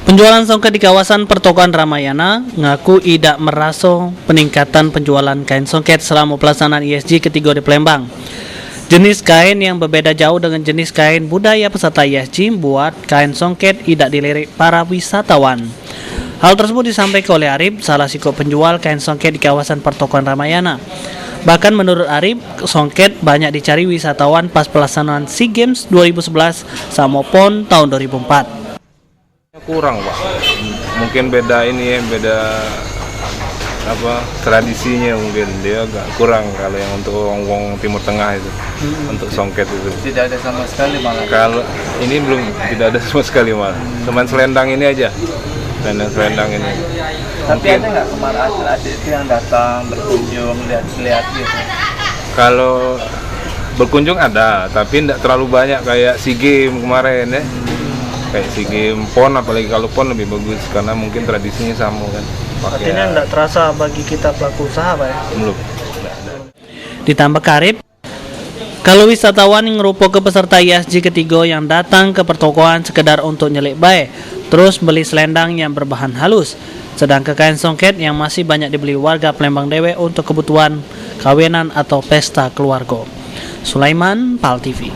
Penjualan songket di kawasan pertokoan Ramayana ngaku tidak merasa peningkatan penjualan kain songket selama pelaksanaan ISG ketiga di Palembang. Jenis kain yang berbeda jauh dengan jenis kain budaya peserta ISG membuat kain songket tidak dilirik para wisatawan. Hal tersebut disampaikan oleh Arif, salah satu penjual kain songket di kawasan pertokoan Ramayana. Bahkan menurut Arif, songket banyak dicari wisatawan pas pelaksanaan SEA Games 2011 sama PON tahun 2004. Kurang Pak, mungkin beda beda tradisinya, mungkin dia agak kurang kalau yang untuk wong Timur Tengah itu. Untuk songket itu tidak ada sama sekali malah. Kalau ini belum, tidak ada sama sekali malah, cuman selendang ini aja, selendang ini. Tapi ada nggak kemarin adik itu yang datang berkunjung lihat gitu? Kalau berkunjung ada, tapi tidak terlalu banyak kayak SEA Games kemarin ya. Kayak SEA Games PON, apalagi kalau PON lebih bagus karena mungkin tradisinya sama kan. Artinya tidak terasa bagi kita pelaku usaha, Pak ya? Belum. Ditambah Arif, kalau wisatawan yang merupakan peserta ISG ketiga yang datang ke pertokoan sekedar untuk nyelik bae, terus beli selendang yang berbahan halus, sedangkan kain songket yang masih banyak dibeli warga Palembang dewe untuk kebutuhan kawinan atau pesta keluarga. Sulaiman, PAL TV.